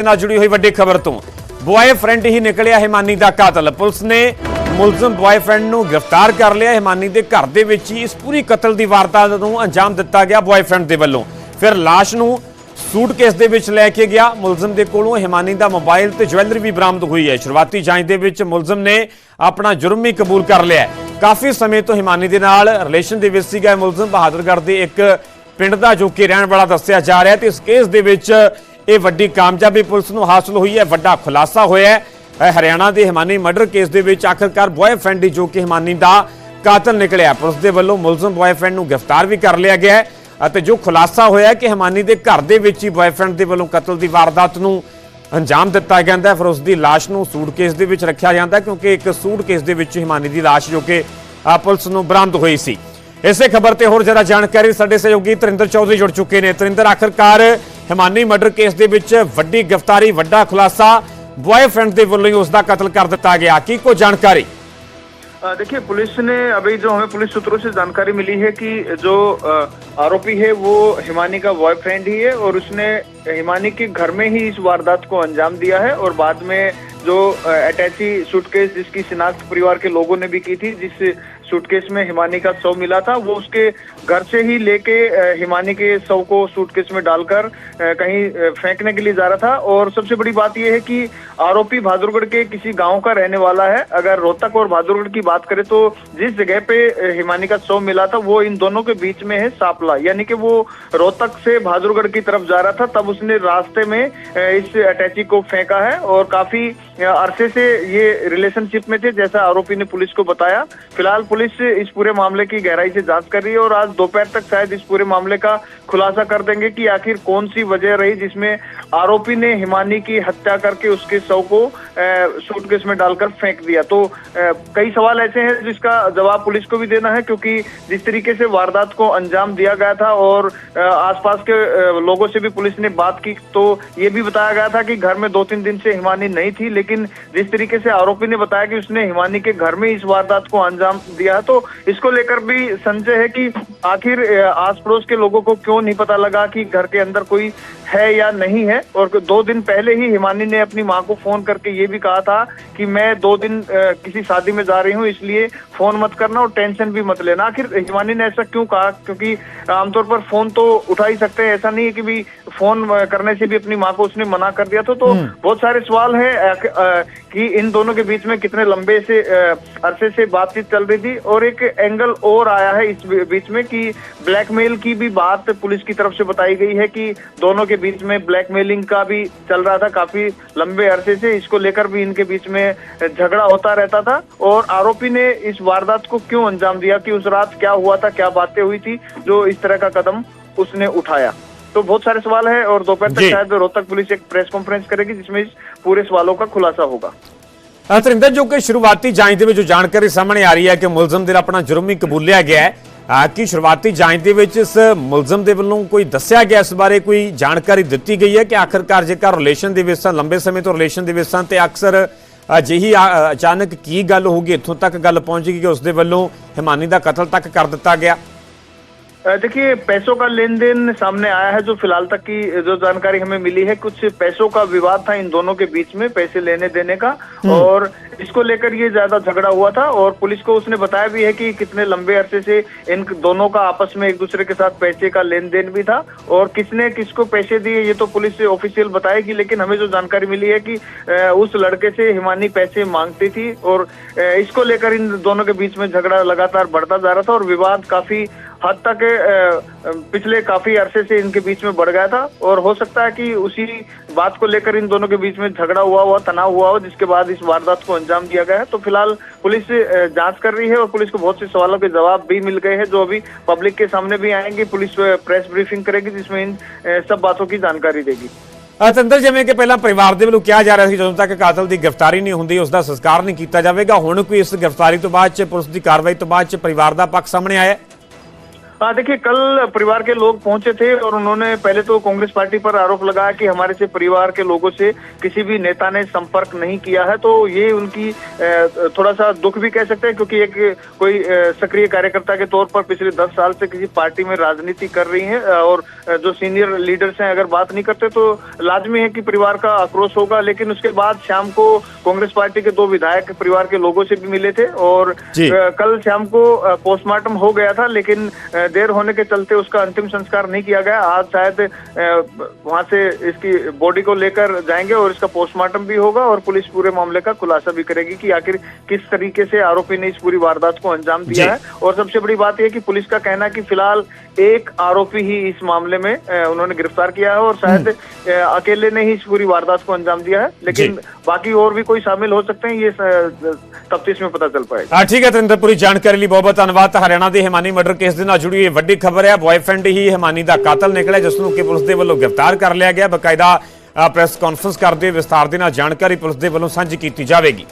ਨਾਲ जुड़ी हुई ਵੱਡੀ खबर तो बॉयफ्रेंड ही निकलिया हिमानी का कातल। पुलिस ने मुलजम बॉयफ्रेंड ਨੂੰ गिरफ्तार कर लिया। हिमानी के घर ਦੇ ਵਿੱਚ ही इस पूरी कतल की वारदात ਨੂੰ अंजाम दिता गया बॉयफ्रेंड के ਵੱਲੋਂ। फिर लाश ਨੂੰ सूटकेस ਦੇ ਵਿੱਚ ਲੈ ਕੇ ਗਿਆ। मुलजम के ਕੋਲੋਂ हिमानी का मोबाइल ਤੇ ज्वैलरी भी बरामद हुई है। शुरुआती जांच ਦੇ ਵਿੱਚ मुलजम ने अपना जुर्म ही कबूल कर लिया। काफ़ी समय तो हिमानी ਦੇ ਨਾਲ रिलेशन ਦੇ ਵਿੱਚ ਸੀਗਾ मुलजम। बहादुरगढ़ ਦੇ ਇੱਕ ਪਿੰਡ ਦਾ जो कि रहने वाला दस्सिया जा रहा है। तो इस केस ਦੇ ਵਿੱਚ ਇਹ ਵੱਡੀ ਕਾਮਯਾਬੀ ਪੁਲਿਸ ਨੂੰ ਹਾਸਲ ਹੋਈ ਹੈ। ਵੱਡਾ ਖੁਲਾਸਾ ਹੋਇਆ ਹੈ। ਹਰਿਆਣਾ ਦੇ ਹਿਮਾਨੀ ਮਰਡਰ ਕੇਸ ਦੇ ਵਿੱਚ ਆਖਰਕਾਰ ਬॉयफ्रेंड ਜੋ ਕਿ ਹਿਮਾਨੀ ਦਾ ਕਾਤਲ ਨਿਕਲਿਆ। ਪੁਲਿਸ ਦੇ ਵੱਲੋਂ ਮੁਲਜ਼ਮ ਬॉयफ्रेंड ਨੂੰ ਗ੍ਰਿਫਤਾਰ ਵੀ ਕਰ ਲਿਆ ਗਿਆ ਹੈ ਅਤੇ ਜੋ ਖੁਲਾਸਾ ਹੋਇਆ ਕਿ ਹਿਮਾਨੀ ਦੇ ਘਰ ਦੇ ਵਿੱਚ ਹੀ ਬॉयफ्रेंड ਦੇ ਵੱਲੋਂ ਕਤਲ ਦੀ ਵਾਰਦਾਤ ਨੂੰ ਅੰਜਾਮ ਦਿੱਤਾ ਜਾਂਦਾ। ਫਿਰ ਉਸ ਦੀ ਲਾਸ਼ ਨੂੰ ਸੂਟਕੇਸ ਦੇ ਵਿੱਚ ਰੱਖਿਆ ਜਾਂਦਾ ਕਿਉਂਕਿ ਇੱਕ ਸੂਟਕੇਸ ਦੇ ਵਿੱਚ ਹਿਮਾਨੀ ਦੀ ਲਾਸ਼ ਜੋ ਕਿ ਪੁਲਿਸ ਨੂੰ ਬਰਾਮਦ ਹੋਈ ਸੀ। इसे खबर ते होर ज़रा जानकारी साडे सहयोगी तरिंदर चौधरी जुड़ चुके हैं। तरिंदर, आखिरकार हिमानी मर्डर केस दे विच वड्डी गिरफ्तारी, वड्डा खुलासा, बॉयफ्रेंड दे वल्लों ही उसका कत्ल कर दिता गया, की कोई जानकारी? देखिए, पुलिस ने अभी जो हमें पुलिस सूत्रों से जानकारी मिली है कि जो आरोपी है वो हिमानी का बॉयफ्रेंड ही है और उसने हिमानी के घर में ही इस वारदात को अंजाम दिया है। और बाद में जो अटैची सूटकेस जिसकी शिनाख्त परिवार के लोगों ने भी की थी, जिस सूटकेस में हिमानी का शव मिला था, वो उसके घर से ही लेके हिमानी के शव को सूटकेस में डालकर कहीं फेंकने के लिए जा रहा था। और सबसे बड़ी बात यह है कि आरोपी बहादुरगढ़ के किसी गांव का रहने वाला है। अगर रोहतक और बहादुरगढ़ की बात करें तो जिस जगह पे हिमानी का शव मिला था वो इन दोनों के बीच में है सापला, यानी कि वो रोहतक से बहादुरगढ़ की तरफ जा रहा था, तब उसने रास्ते में इस अटैची को फेंका है। और काफी अरसे से ये रिलेशनशिप में थे, जैसा आरोपी ने पुलिस को बताया। फिलहाल पुलिस इस पूरे मामले की गहराई से जांच कर रही है और आज दोपहर तक शायद इस पूरे मामले का खुलासा कर देंगे कि आखिर कौन सी वजह रही जिसमें आरोपी ने हिमानी की हत्या करके उसके शव को सूटकेस में डालकर फेंक दिया। तो कई सवाल ऐसे हैं जिसका जवाब पुलिस को भी देना है, क्योंकि जिस तरीके से वारदात को अंजाम दिया गया था और आसपास के लोगों से भी पुलिस ने बात की तो ये भी बताया गया था कि घर में 2-3 दिन से हिमानी नहीं थी। लेकिन जिस तरीके से आरोपी ने बताया कि उसने हिमानी के घर में इस वारदात को अंजाम दिया, तो इसको लेकर भी संशय है कि आखिर आस पड़ोस के लोगों को क्यों नहीं पता लगा कि घर के अंदर कोई है या नहीं है। और 2 दिन पहले ही हिमानी ने अपनी मां को फोन करके ये भी कहा था कि मैं 2 दिन किसी शादी में जा रही हूँ, इसलिए फोन मत करना और टेंशन भी मत लेना। आखिर हिमानी ने ऐसा क्यों कहा? क्योंकि आमतौर पर फोन तो उठा ही सकते हैं, ऐसा नहीं है कि भी फोन करने से भी अपनी मां को उसने मना कर दिया था। तो बहुत सारे सवाल है कि इन दोनों के बीच में कितने लंबे से अरसे से बातचीत चल रही थी। और एक एंगल और आया है इस बीच में कि ब्लैकमेल की भी बात पुलिस की तरफ से बताई गई है कि दोनों के बीच में ब्लैकमेलिंग का भी चल रहा था काफी लंबे अरसे से। इसको लेकर भी इनके बीच में झगड़ा होता रहता था। और आरोपी ने इस वारदात को क्यों अंजाम दिया, कि उस रात क्या हुआ था, क्या बातें हुई थी जो इस तरह का कदम उसने उठाया। तो बहुत सारे सवाल है और दोपहर तक शायद रोहतक पुलिस एक प्रेस कॉन्फ्रेंस करेगी जिसमें इस पूरे सवालों का खुलासा होगा। तरिंदर, जो कि शुरुआती जांच ਦੇ ਵਿੱਚ जो जानकारी सामने आ रही है कि मुलजम ਦੇ अपना जुर्म ही कबूलिया गया है, कि शुरुआती जांच ਦੇ ਵਿੱਚ इस मुलजम ਦੇ ਵੱਲੋਂ कोई दस्सिया गया इस बारे कोई जानकारी ਦਿੱਤੀ गई है कि आखिरकार जेकर रिलेशन ਦੇ ਵਿੱਚ लंबे समय तो रिलेशन ਦੇ ਵਿੱਚ ਤੇ अक्सर ਅਜਿਹੀ अचानक की गल होगी, इत्थों तक गल पहुंचेगी कि उस दे ਵੱਲੋਂ हिमानी ਦਾ कतल तक कर दिता गया? देखिए, पैसों का लेन देन सामने आया है। जो फिलहाल तक की जो जानकारी हमें मिली है, कुछ पैसों का विवाद था इन दोनों के बीच में, पैसे लेने देने का, और इसको लेकर ये ज्यादा झगड़ा हुआ था। और पुलिस को उसने बताया भी है कि कितने लंबे अरसे से इन दोनों का आपस में एक दूसरे के साथ पैसे का लेन देन भी था। और किसने किसको पैसे दिए ये तो पुलिस ऑफिशियल बताएगी, लेकिन हमें जो जानकारी मिली है कि उस लड़के से हिमानी पैसे मांगती थी और इसको लेकर इन दोनों के बीच में झगड़ा लगातार बढ़ता जा रहा था और विवाद काफी हद तक पिछले काफी अरसे से इनके बीच में बढ़ गया था। और हो सकता है कि उसी बात को लेकर इन दोनों के बीच में झगड़ा हुआ तनाव हुआ हो, जिसके बाद इस वारदात को अंजाम दिया गया है। तो फिलहाल पुलिस जांच कर रही है और पुलिस को बहुत से सवालों के जवाब भी मिल गए हैं जो अभी पब्लिक के सामने भी आएंगे। पुलिस प्रेस ब्रीफिंग करेगी जिसमें इन सब बातों की जानकारी देगी। तरिंदर, जिवें कि पहला परिवार ਦੇ ਵੱਲੋਂ ਕਿਹਾ ਜਾ ਰਿਹਾ ਸੀ ਜਦੋਂ ਤੱਕ ਕਾਤਲ ਦੀ ਗ੍ਰਿਫਤਾਰੀ ਨਹੀਂ ਹੁੰਦੀ ਉਸ ਦਾ ਸੰਸਕਾਰ ਨਹੀਂ ਕੀਤਾ ਜਾਵੇਗਾ, ਹੁਣ ਕੋਈ ਇਸ ਗ੍ਰਿਫਤਾਰੀ ਤੋਂ ਬਾਅਦ ਚ ਪੁਲਿਸ ਦੀ ਕਾਰਵਾਈ ਤੋਂ ਬਾਅਦ ਚ ਪਰਿਵਾਰ ਦਾ ਪੱਖ ਸਾਹਮਣੇ ਆਇਆ? हाँ, देखिए कल परिवार के लोग पहुंचे थे और उन्होंने पहले तो कांग्रेस पार्टी पर आरोप लगाया कि हमारे से परिवार के लोगों से किसी भी नेता ने संपर्क नहीं किया है। तो ये उनकी थोड़ा सा दुख भी कह सकते हैं, क्योंकि एक कोई सक्रिय कार्यकर्ता के तौर पर पिछले 10 साल से किसी पार्टी में राजनीति कर रही हैं और जो सीनियर लीडर्स हैं अगर बात नहीं करते तो लाजमी है कि परिवार का आक्रोश होगा। लेकिन उसके बाद शाम को कांग्रेस पार्टी के 2 विधायक परिवार के लोगों से भी मिले थे और कल शाम को पोस्टमार्टम हो गया था, लेकिन देर होने के चलते उसका अंतिम संस्कार नहीं किया गया। आज शायद वहां से इसकी बॉडी को लेकर जाएंगे और इसका पोस्टमार्टम भी होगा और पुलिस पूरे मामले का खुलासा भी करेगी कि आखिर किस तरीके से आरोपी ने इस पूरी वारदात को अंजाम दिया है। और सबसे बड़ी बात यह कि पुलिस का कहना है कि फिलहाल एक आरोपी ही इस मामले में उन्होंने गिरफ्तार किया है और शायद अकेले ने ही इस पूरी वारदात को अंजाम दिया है, लेकिन बाकी और भी कोई शामिल हो सकते हैं, ये तफ्तीश में पता चल पाएगा। ठीक है तरिंदर, पूरी जानकारी ਲਈ ਬਹੁਤ ਧੰਨਵਾਦ। ਹਰਿਆਣਾ ਦੇ ਹਿਮਾਨੀ ਮਰਡਰ ਕੇਸ ਦੇ ਨਾਲ ਜੁੜੀ ਇਹ ਵੱਡੀ ਖਬਰ ਹੈ। ਬॉयਫ੍ਰੈਂਡ ਹੀ ਹਿਮਾਨੀ ਦਾ ਕਾਤਲ ਨਿਕਲਿਆ, ਜਿਸ ਨੂੰ ਕਿ ਪੁਲਿਸ ਦੇ ਵੱਲੋਂ ਗ੍ਰਿਫਤਾਰ ਕਰ ਲਿਆ ਗਿਆ। ਬਕਾਇਦਾ ਪ੍ਰੈਸ ਕਾਨਫਰੰਸ ਕਰਦੇ ਵਿਸਤਾਰ ਦੇ ਨਾਲ ਜਾਣਕਾਰੀ ਪੁਲਿਸ ਦੇ ਵੱਲੋਂ ਸਾਂਝੀ ਕੀਤੀ ਜਾਵੇਗੀ।